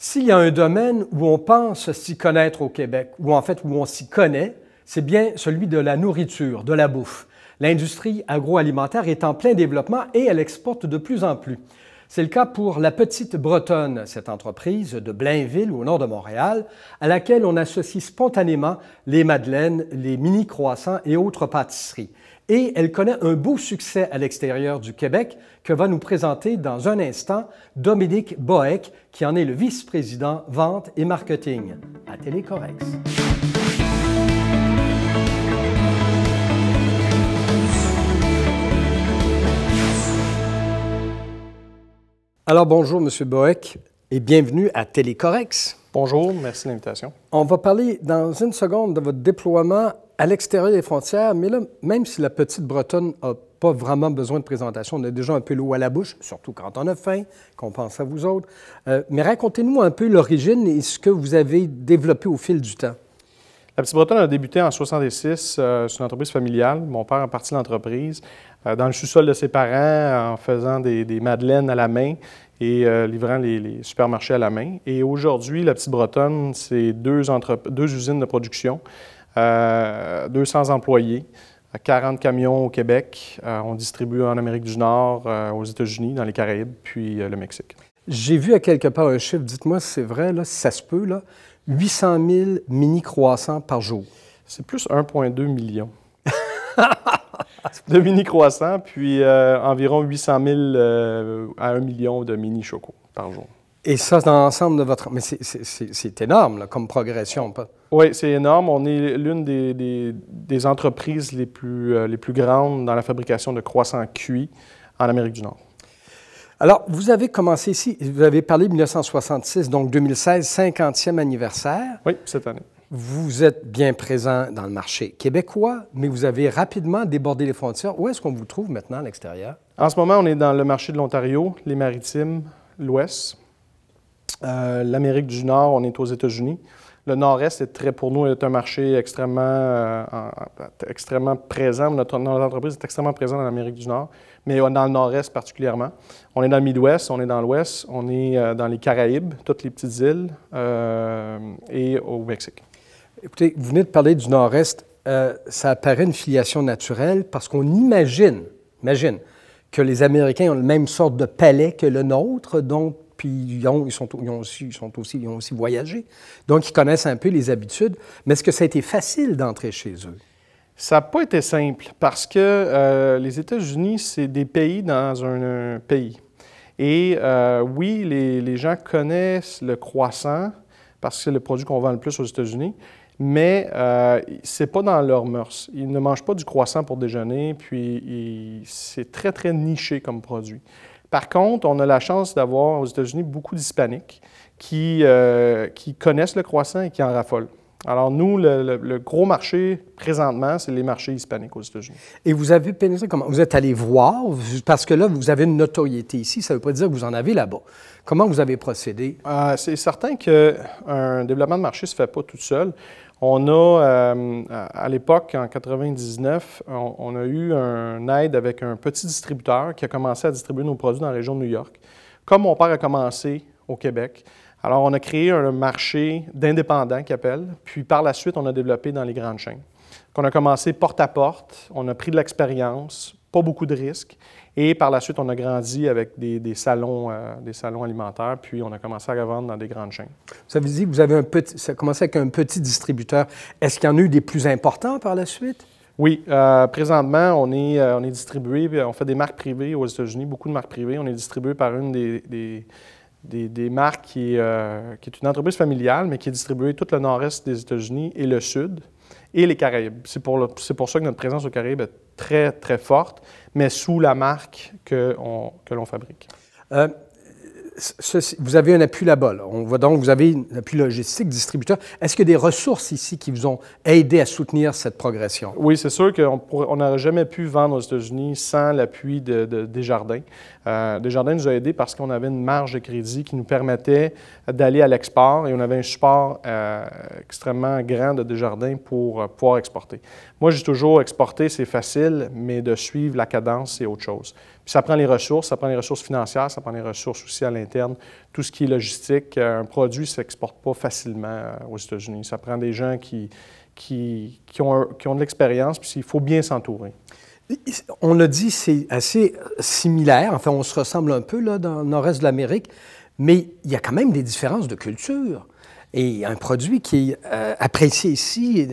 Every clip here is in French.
S'il y a un domaine où on pense s'y connaître au Québec, ou en fait où on s'y connaît, c'est bien celui de la nourriture, de la bouffe. L'industrie agroalimentaire est en plein développement et elle exporte de plus en plus. C'est le cas pour La Petite Bretonne, cette entreprise de Blainville, au nord de Montréal, à laquelle on associe spontanément les madeleines, les mini-croissants et autres pâtisseries. Et elle connaît un beau succès à l'extérieur du Québec que va nous présenter dans un instant Dominique Boeck, qui en est le vice-président vente et marketing à Télécorex. Alors bonjour M. Boeck et bienvenue à Télécorex. Bonjour, merci de l'invitation. On va parler dans une seconde de votre déploiement à l'extérieur des frontières, mais là, même si la Petite Bretonne n'a pas vraiment besoin de présentation, on a déjà un peu l'eau à la bouche, surtout quand on a faim, qu'on pense à vous autres. Mais racontez-nous un peu l'origine et ce que vous avez développé au fil du temps. La Petite Bretonne a débuté en 1966, c'est une entreprise familiale. Mon père a parti l'entreprise dans le sous-sol de ses parents en faisant des madeleines à la main et livrant les supermarchés à la main. Et aujourd'hui, la Petite Bretonne, c'est deux usines de production, 200 employés, 40 camions au Québec. On distribue en Amérique du Nord, aux États-Unis, dans les Caraïbes, puis le Mexique. J'ai vu à quelque part un chiffre, dites-moi si c'est vrai, là, si ça se peut, là, 800 000 mini-croissants par jour. C'est plus 1,2 million de mini-croissants, puis environ 800 000 à 1 million de mini-chocos par jour. Et ça, dans l'ensemble de votre... Mais c'est énorme, là, comme progression. Oui, c'est énorme. On est l'une des entreprises les plus grandes dans la fabrication de croissants cuits en Amérique du Nord. Alors, vous avez commencé ici, vous avez parlé de 1966, donc 2016, 50e anniversaire. Oui, cette année. Vous êtes bien présent dans le marché québécois, mais vous avez rapidement débordé les frontières. Où est-ce qu'on vous trouve maintenant à l'extérieur? En ce moment, on est dans le marché de l'Ontario, les Maritimes, l'Ouest. L'Amérique du Nord, on est aux États-Unis. Le Nord-Est, pour nous, est un marché extrêmement présent. Notre entreprise est extrêmement présente dans l'Amérique du Nord, mais dans le Nord-Est particulièrement. On est dans le Midwest, on est dans l'Ouest, on est dans les Caraïbes, toutes les petites îles, et au Mexique. Écoutez, vous venez de parler du Nord-Est. Ça apparaît une filiation naturelle parce qu'on imagine que les Américains ont le même sorte de palais que le nôtre, donc puis ils ont aussi voyagé. Donc, ils connaissent un peu les habitudes. Mais est-ce que ça a été facile d'entrer chez eux? Ça n'a pas été simple parce que les États-Unis, c'est des pays dans un pays. Et oui, les gens connaissent le croissant parce que c'est le produit qu'on vend le plus aux États-Unis, mais ce n'est pas dans leurs mœurs. Ils ne mangent pas du croissant pour déjeuner, puis c'est très, très niché comme produit. Par contre, on a la chance d'avoir aux États-Unis beaucoup d'Hispaniques qui connaissent le croissant et qui en raffolent. Alors nous, le gros marché présentement, c'est les marchés hispaniques aux États-Unis. Et vous avez pénétré comment? Vous êtes allé voir, parce que là, vous avez une notoriété ici, ça ne veut pas dire que vous en avez là-bas. Comment vous avez procédé? C'est certain qu'un développement de marché ne se fait pas tout seul. On a, à l'époque, en 1999, on a eu une aide avec un petit distributeur qui a commencé à distribuer nos produits dans la région de New York. Comme mon père a commencé au Québec, alors on a créé un marché d'indépendants qui appelle, puis par la suite, on a développé dans les grandes chaînes. Donc, on a commencé porte à porte, on a pris de l'expérience, pas beaucoup de risques, et par la suite, on a grandi avec des salons alimentaires, puis on a commencé à revendre dans des grandes chaînes. Ça veut dire que vous avez ça a commencé avec un petit distributeur. Est-ce qu'il y en a eu des plus importants par la suite? Oui. Présentement, on est distribué, on fait des marques privées aux États-Unis, beaucoup de marques privées. On est distribué par une des marques qui est une entreprise familiale, mais qui est distribuée tout le nord-est des États-Unis et le sud et les Caraïbes. C'est pour ça que notre présence aux Caraïbes est très, très forte, mais sous la marque que l'on fabrique. Vous avez un appui là-bas. Là. On voit donc que vous avez un appui logistique, distributeur. Est-ce qu'il y a des ressources ici qui vous ont aidé à soutenir cette progression? Oui, c'est sûr qu'on n'aurait jamais pu vendre aux États-Unis sans l'appui de Desjardins. Desjardins nous a aidés parce qu'on avait une marge de crédit qui nous permettait d'aller à l'export et on avait un support extrêmement grand de Desjardins pour pouvoir exporter. Moi, j'ai toujours exporté, c'est facile, mais de suivre la cadence, c'est autre chose. Puis ça prend les ressources financières, ça prend les ressources aussi à l'interne, tout ce qui est logistique. Un produit ne s'exporte pas facilement aux États-Unis. Ça prend des gens qui ont de l'expérience, puis il faut bien s'entourer. On l'a dit, c'est assez similaire. Enfin, on se ressemble un peu là, dans le nord-est de l'Amérique, mais il y a quand même des différences de culture. Et un produit qui est apprécié ici,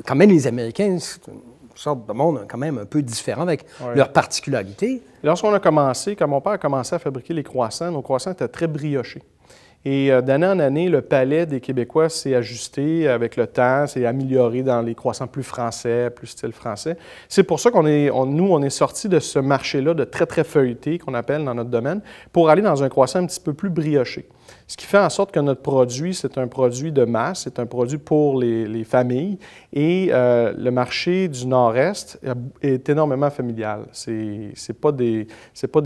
quand même les Américains, c'est une sorte de monde quand même un peu différent avec leurs particularités. Lorsqu'on a commencé, quand mon père a commencé à fabriquer les croissants, nos croissants étaient très briochés. Et d'année en année, le palais des Québécois s'est ajusté avec le temps, s'est amélioré dans les croissants plus français, plus style français. C'est pour ça qu'on est sorti de ce marché-là de très, très feuilleté, qu'on appelle dans notre domaine, pour aller dans un croissant un petit peu plus brioché. Ce qui fait en sorte que notre produit, c'est un produit de masse, c'est un produit pour les familles. Et le marché du Nord-Est est énormément familial. C'est pas des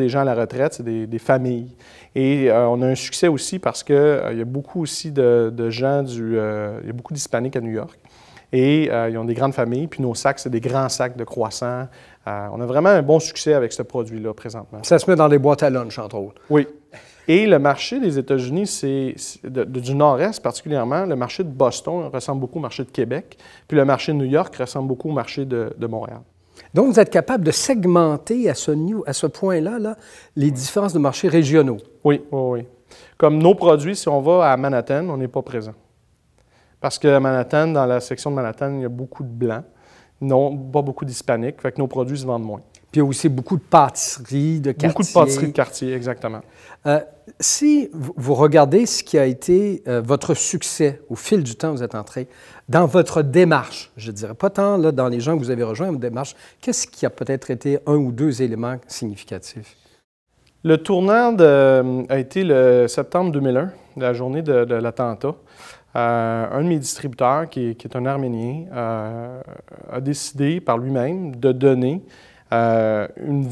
gens à la retraite, c'est des familles. Et on a un succès aussi parce qu'il y a beaucoup aussi de gens il y a beaucoup d'Hispaniques à New York. Et ils ont des grandes familles, puis nos sacs, c'est des grands sacs de croissants. On a vraiment un bon succès avec ce produit-là présentement. Ça se met dans les boîtes à lunch, entre autres. Oui. Et le marché des États-Unis, du Nord-Est particulièrement, le marché de Boston ressemble beaucoup au marché de Québec, puis le marché de New York ressemble beaucoup au marché de Montréal. Donc, vous êtes capable de segmenter à ce point-là là, les différences de marchés régionaux. Oui, oui, oui. Comme nos produits, si on va à Manhattan, on n'est pas présent. Parce qu'à Manhattan, dans la section de Manhattan, il y a beaucoup de Blancs, non, pas beaucoup d'Hispaniques, fait que nos produits se vendent moins. Puis il y a aussi beaucoup de pâtisseries de quartier. Beaucoup de pâtisseries de quartier, exactement. Si vous regardez ce qui a été votre succès au fil du temps, vous êtes entré dans votre démarche, je ne dirais pas tant là, dans les gens que vous avez rejoints, votre démarche, qu'est-ce qui a peut-être été un ou deux éléments significatifs? Le tournant a été le septembre 2001, la journée de l'attentat. Un de mes distributeurs, qui est un Arménien, a décidé par lui-même de donner une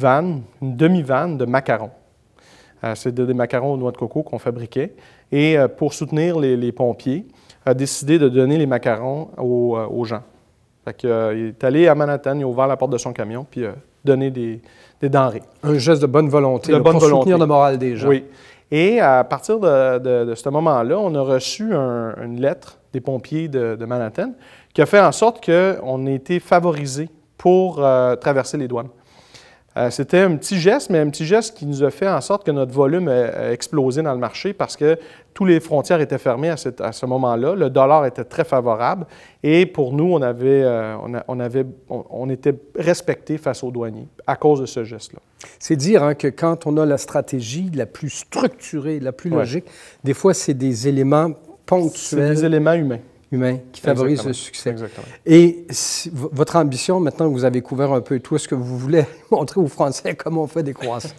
demi-vanne de macarons. C'est des macarons aux noix de coco qu'on fabriquait. Et pour soutenir les pompiers, a décidé de donner les macarons aux gens. Fait qu'il est allé à Manhattan, il a ouvert la porte de son camion, puis donné des denrées. Un geste de bonne volonté, pour soutenir le moral des gens. Oui. Et à partir de ce moment-là, on a reçu une lettre des pompiers de Manhattan qui a fait en sorte qu'on a été favorisés pour traverser les douanes. C'était un petit geste, mais un petit geste qui nous a fait en sorte que notre volume a explosé dans le marché parce que toutes les frontières étaient fermées à ce moment-là. Le dollar était très favorable et pour nous, on était respectés face aux douaniers à cause de ce geste-là. C'est dire que quand on a la stratégie la plus structurée, la plus logique, des fois, c'est des éléments ponctuels. C'est des éléments humains qui favorisent le succès. Exactement. Et votre ambition, maintenant que vous avez couvert un peu tout, est-ce que vous voulez montrer aux Français comment on fait des croissants?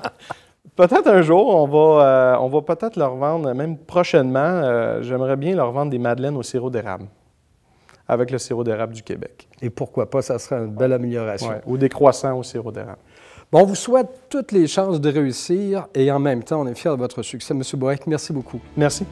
Peut-être un jour, on va peut-être leur vendre, même prochainement, j'aimerais bien leur vendre des madeleines au sirop d'érable, avec le sirop d'érable du Québec. Et pourquoi pas, ça serait une belle amélioration. Ouais, ou des croissants au sirop d'érable. Bon, on vous souhaite toutes les chances de réussir et en même temps, on est fiers de votre succès. M. Bourek, merci beaucoup. Merci.